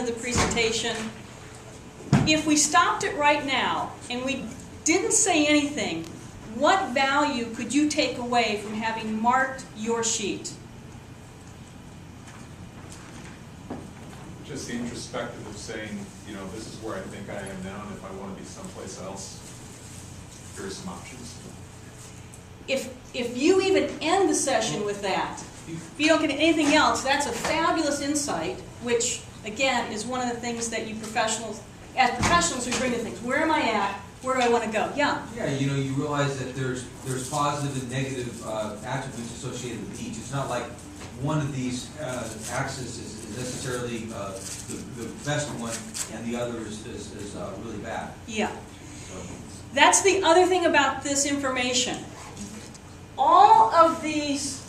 the presentation, if we stopped it right now and we didn't say anything, what value could you take away from having marked your sheet? Just the introspective of saying, you know, this is where I think I am now, and if I want to be someplace else, here are some options. If you even end the session with that, if you don't get anything else, that's a fabulous insight, which, again, is one of the things that you professionals, as professionals, we bring to things. Where am I at? Where do I want to go? Yeah? Yeah, you know, you realize that there's positive and negative attributes associated with each. It's not like one of these axes is necessarily the best one and the other is really bad. Yeah. So. That's the other thing about this information. All of these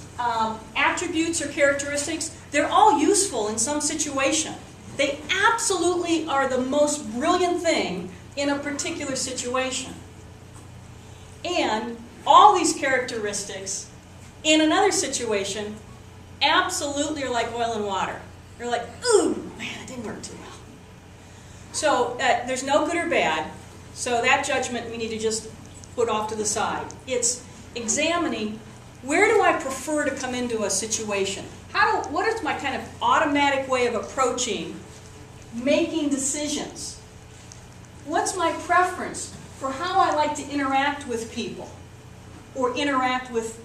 attributes or characteristics, they're all useful in some situation. They absolutely are the most brilliant thing in a particular situation. And all these characteristics in another situation absolutely are like oil and water. They're like, ooh, man, it didn't work too well. So there's no good or bad. So that judgment we need to just put off to the side. It's examining, where do I prefer to come into a situation? What is my kind of automatic way of approaching making decisions? What's my preference for how I like to interact with people, or interact with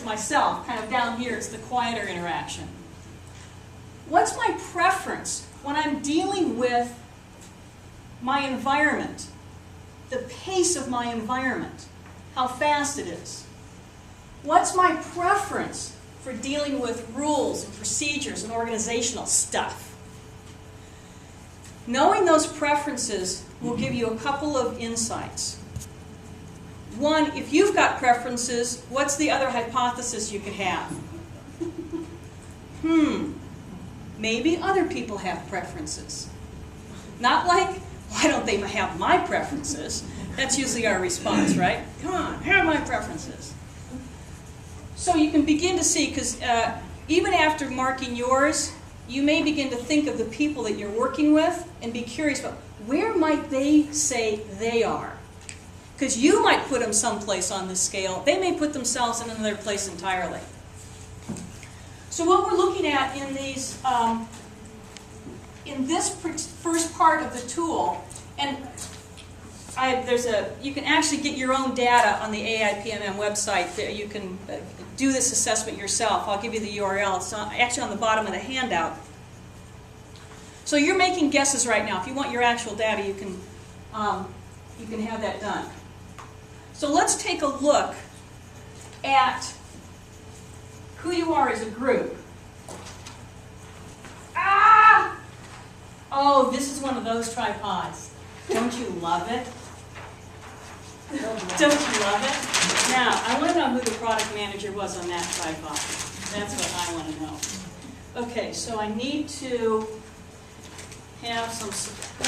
myself? Kind of down here, it's the quieter interaction. What's my preference when I'm dealing with my environment, the pace of my environment, how fast it is? What's my preference for dealing with rules and procedures and organizational stuff? Knowing those preferences will give you a couple of insights. One, if you've got preferences, what's the other hypothesis you could have? Maybe other people have preferences. Not like, why don't they have my preferences? That's usually our response, right? Come on, here are my preferences. So you can begin to see, because even after marking yours, you may begin to think of the people that you're working with and be curious about where might they say they are. Because you might put them someplace on this scale. They may put themselves in another place entirely. So what we're looking at in these, in this first part of the tool, and you can actually get your own data on the AIPMM website. You can do this assessment yourself. I'll give you the URL. It's actually on the bottom of the handout. So you're making guesses right now. If you want your actual data, you can have that done. So let's take a look at who you are as a group. Ah! Oh, this is one of those tripods. Don't you love it? Don't you love it? Now, I want to know who the product manager was on that tripod. That's what I want to know. Okay, so I need to have some